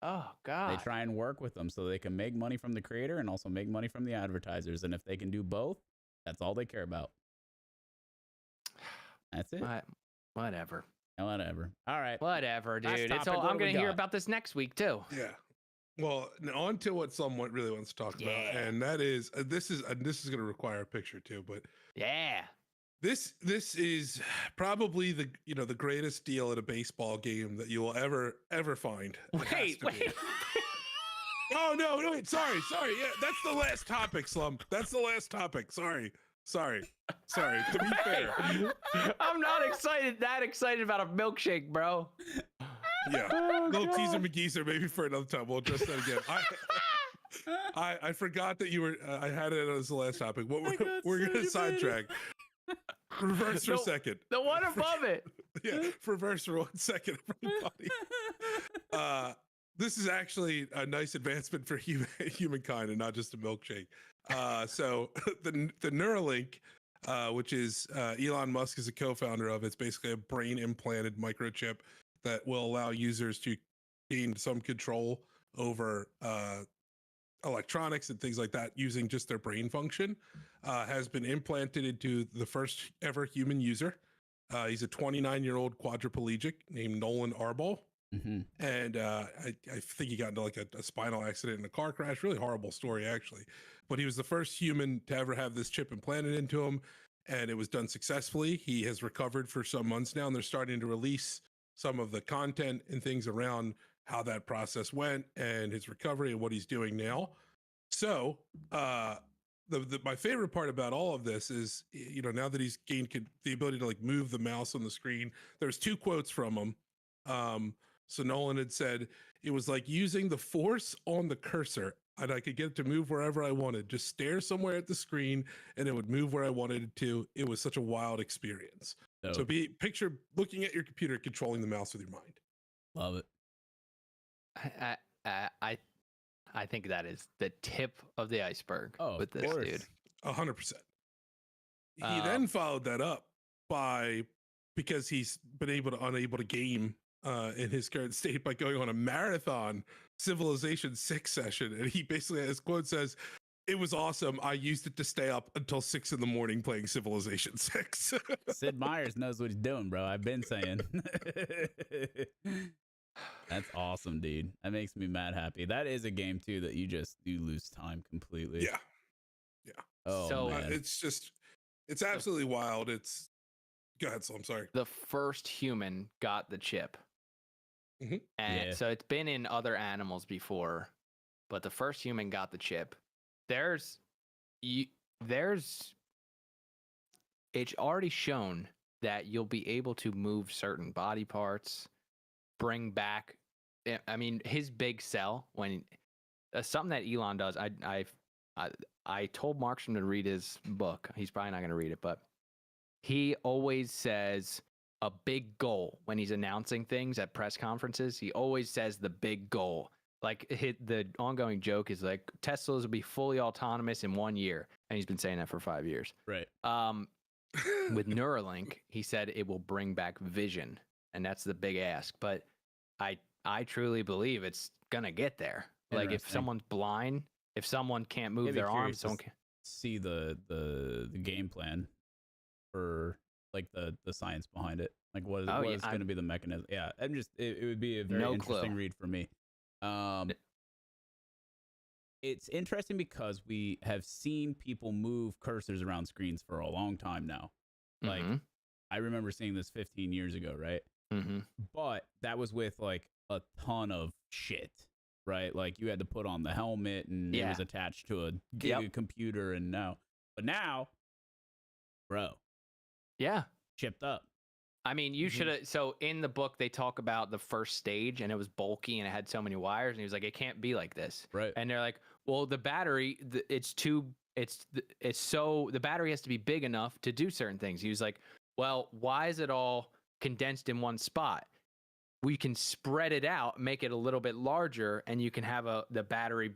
Oh, God. They try and work with them so they can make money from the creator and also make money from the advertisers. And if they can do both, that's all they care about. That's it. Whatever. Whatever. All right. Whatever, dude. It's all, I'm going to hear about this next week, too. Yeah. Well, on to what someone really wants to talk about. And that is, this is going to require a picture, too. But yeah. This is probably the greatest deal at a baseball game that you will ever find. Wait. Oh no, wait, sorry. Yeah, that's the last topic, Slump. That's the last topic. Sorry. To be fair, I'm not that excited about a milkshake, bro. Yeah, little teaser McGeezer, maybe for another time. We'll address that again. I forgot that you were. I had it as the last topic. We're gonna sidetrack. Reverse for a second. The one above it. Yeah, reverse for 1 second, everybody. This is actually a nice advancement for humankind and not just a milkshake. So the Neurolink, which is Elon Musk is a co-founder of, it's basically a brain implanted microchip that will allow users to gain some control over electronics and things like that using just their brain function, has been implanted into the first ever human user. He's a 29-year-old quadriplegic named Nolan Arbol. Mm-hmm. And I think he got into like a spinal accident in a car crash. Really horrible story, actually. But he was the first human to ever have this chip implanted into him, and it was done successfully. He has recovered for some months now, and they're starting to release some of the content and things around how that process went and his recovery and what he's doing now. So my favorite part about all of this is, now that he's gained the ability to like move the mouse on the screen, there's 2 quotes from him. So Nolan had said, it was like using the force on the cursor, and I could get it to move wherever I wanted. Just stare somewhere at the screen and it would move where I wanted it to. It was such a wild experience. So picture looking at your computer, controlling the mouse with your mind. Love it. I think that is the tip of the iceberg with this dude. 100%. He then followed that up because he's been unable to game in his current state by going on a marathon Civilization 6 session. And he basically, his quote says, "It was awesome. I used it to stay up until 6 a.m. playing Civilization 6. Sid Meier's knows what he's doing, bro. I've been saying. That's awesome, dude. That makes me mad happy. That is a game too that you lose time completely. Yeah. Oh, so man. It's absolutely wild. Go ahead, so I'm sorry. The first human got the chip. Mm-hmm. And so it's been in other animals before, but the first human got the chip. It's already shown that you'll be able to move certain body parts, bring back. I mean, his big sell when something that Elon does. I told Markstrom to read his book. He's probably not going to read it, but he always says a big goal when he's announcing things at press conferences. He always says the big goal. Like the ongoing joke is like Teslas will be fully autonomous in 1 year, and he's been saying that for 5 years. Right. With Neuralink, he said it will bring back vision, and that's the big ask. But I truly believe it's gonna get there. Like if someone's blind, if someone can't move their arms, someone can see the game plan for like the science behind it. Like what is going to be the mechanism? Yeah, it would be a very interesting read for me. it's interesting because we have seen people move cursors around screens for a long time now. Like, I remember seeing this 15 years ago, right? But that was with like a ton of shit, right? Like you had to put on the helmet and it was attached to a giga computer and but now, bro. Yeah. Chipped up. I mean, you should have. So in the book, they talk about the first stage, and it was bulky and it had so many wires, and he was like, "It can't be like this." Right. And they're like, "Well, the battery, the battery has to be big enough to do certain things." He was like, "Well, why is it all condensed in one spot? We can spread it out, make it a little bit larger, and you can have the battery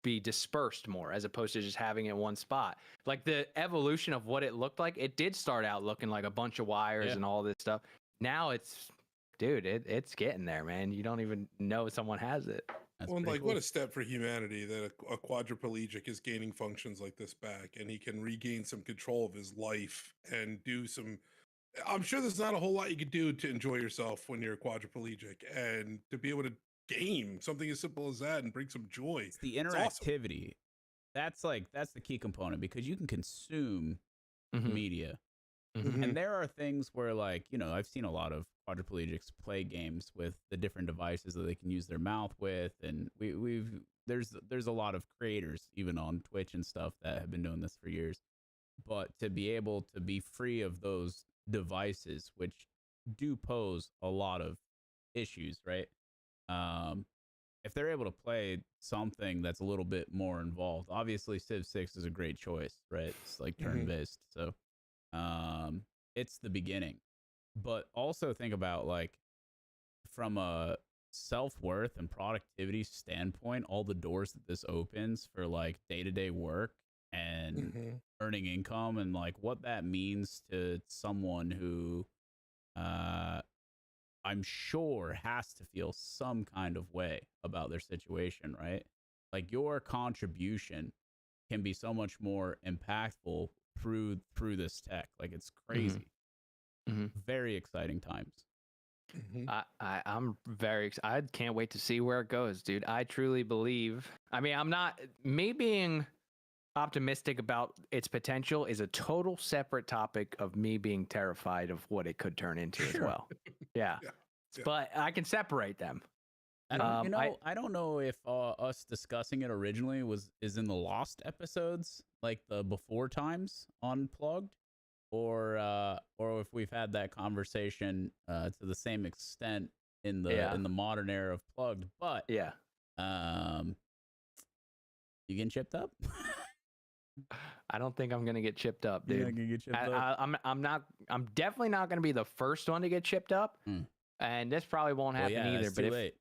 be dispersed more as opposed to just having it in one spot." Like the evolution of what it looked like, it did start out looking like a bunch of wires and all this stuff. Now it's, dude, it's getting there, man. You don't even know someone has it. Well, like cool. What a step for humanity that a quadriplegic is gaining functions like this back, and he can regain some control of his life and do some. I'm sure there's not a whole lot you could do to enjoy yourself when you're a quadriplegic, and to be able to game something as simple as that and bring some joy. It's the interactivity. That's the key component, because you can consume media. And there are things where, like, you know, I've seen a lot of quadriplegics play games with the different devices that they can use their mouth with, and there's a lot of creators even on Twitch and stuff that have been doing this for years. But to be able to be free of those devices, which do pose a lot of issues, right? If they're able to play something that's a little bit more involved, obviously Civ 6 is a great choice, right? It's like turn-based, so it's the beginning. But also think about, like, from a self-worth and productivity standpoint, all the doors that this opens for like day-to-day work and earning income, and like what that means to someone who I'm sure has to feel some kind of way about their situation, right? Like your contribution can be so much more impactful through this tech. Like it's crazy. Very exciting times. I'm very excited. I can't wait to see where it goes, dude. I truly believe. I mean, me being optimistic about its potential is a total separate topic of me being terrified of what it could turn into as well. Yeah. But I can separate them. I don't know if us discussing it originally is in the lost episodes, like the before times Unplugged, or if we've had that conversation to the same extent in the modern era of Plugged. But you getting chipped up? I don't think I'm gonna get chipped up, dude. You're not gonna get chipped up? I'm definitely not gonna be the first one to get chipped up, and this probably won't happen either. But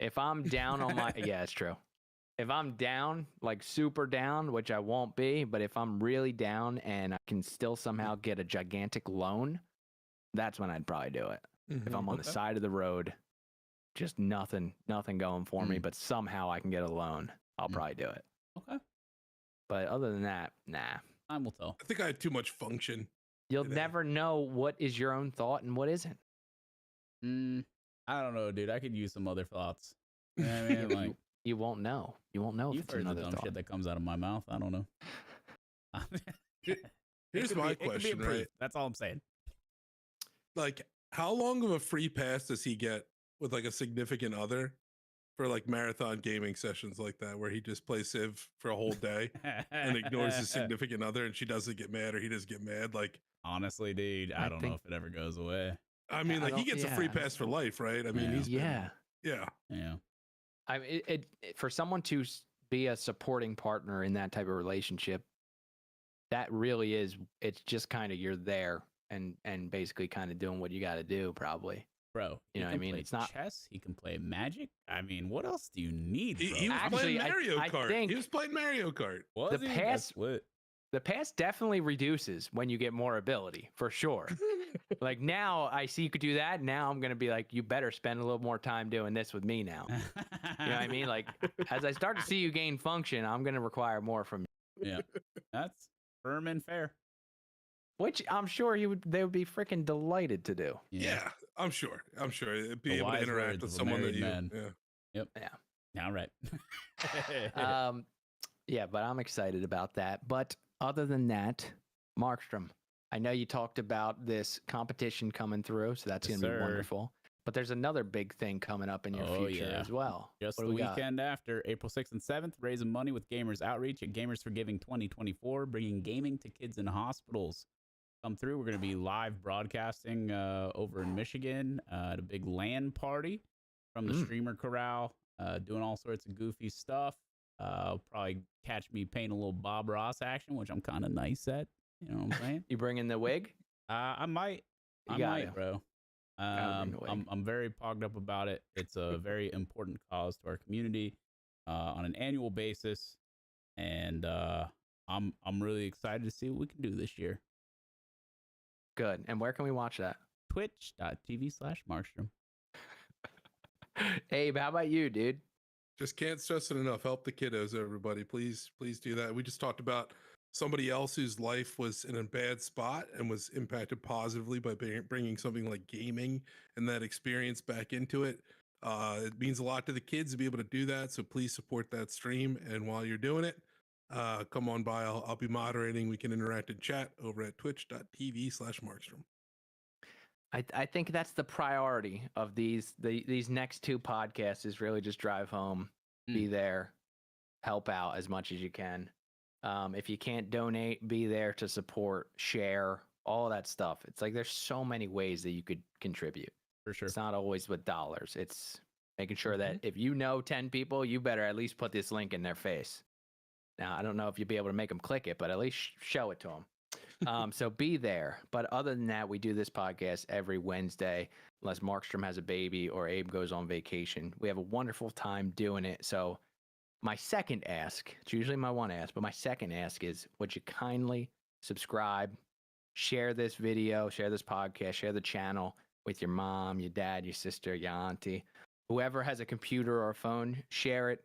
if I'm down on my it's true. If I'm down, like super down, which I won't be, but if I'm really down and I can still somehow get a gigantic loan, that's when I'd probably do it. If I'm on the side of the road, just nothing going for me, but somehow I can get a loan, I'll probably do it. Okay. But other than that, nah. Time will tell. I think I have too much function. You'll never know what is your own thought and what isn't. I don't know, dude. I could use some other thoughts. You know what I mean? Like, you won't know. You won't know if it's another dumb shit that comes out of my mouth. I don't know. Here's my question, right? That's all I'm saying. Like, how long of a free pass does he get with like a significant other for like marathon gaming sessions like that, where he just plays Civ for a whole day and ignores his significant other, and she doesn't get mad or he doesn't get mad? Like, honestly, dude, I don't know if it ever goes away. I mean, like, he gets a free pass for life, right? I mean, he's yeah. I mean, it for someone to be a supporting partner in that type of relationship, that really is. It's just kind of you're there and basically kind of doing what you got to do, probably. Bro, you know what I mean? It's not chess. He can play Magic. I mean, what else do you need? Bro? He was playing Mario Kart. He was playing Mario Kart. The pass definitely reduces when you get more ability, for sure. Like, now I see you could do that. Now I'm gonna be like, you better spend a little more time doing this with me now. You know what I mean? Like, as I start to see you gain function, I'm gonna require more from you. Yeah, that's firm and fair. Which I'm sure they would be freaking delighted to do. Yeah, I'm sure. Be able to interact with someone that you. Yep. Yeah. All right. Yeah, but I'm excited about that. But other than that, Markstrom, I know you talked about this competition coming through, so that's Yes, going to be sir. wonderful. But there's another big thing coming up in your future as well. Just What the do we got? weekend after, April 6th and 7th, raising money with Gamers Outreach at Gamers for Giving 2024, bringing gaming to kids in hospitals. Come through. We're going to be live broadcasting over in Michigan at a big LAN party from the streamer corral, doing all sorts of goofy stuff. Probably catch me painting a little Bob Ross action, which I'm kind of nice at. You know what I'm saying? You bring in the wig? I might. You I gotta. might, bro. Gotta bring the wig. I'm very pogged up about it. It's a very important cause to our community on an annual basis, and I'm really excited to see what we can do this year. Good. And where can we watch that? Twitch.tv/Markstrom. Abe, how about you, dude? Just can't stress it enough. Help the kiddos, everybody. Please do that. We just talked about somebody else whose life was in a bad spot and was impacted positively by bringing something like gaming and that experience back into it. It means a lot to the kids to be able to do that. So please support that stream. And while you're doing it, come on by. I'll be moderating. We can interact in chat over at twitch.tv/Markstrom. I think that's the priority of these next two podcasts is really just drive home, be there, help out as much as you can. If you can't donate, be there to support, share, all that stuff. It's like there's so many ways that you could contribute. For sure. It's not always with dollars. It's making sure that if you know 10 people, you better at least put this link in their face. Now, I don't know if you'll be able to make them click it, but at least show it to them. So be there. But other than that, we do this podcast every Wednesday, unless Markstrom has a baby or Abe goes on vacation. We have a wonderful time doing it. So my second ask, it's usually my one ask, but my second ask is, would you kindly subscribe, share this video, share this podcast, share the channel with your mom, your dad, your sister, your auntie, whoever has a computer or a phone, share it,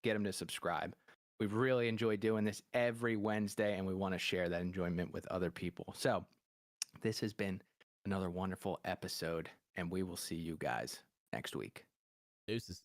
get them to subscribe. We've really enjoyed doing this every Wednesday, and we want to share that enjoyment with other people. So this has been another wonderful episode, and we will see you guys next week. Deuces.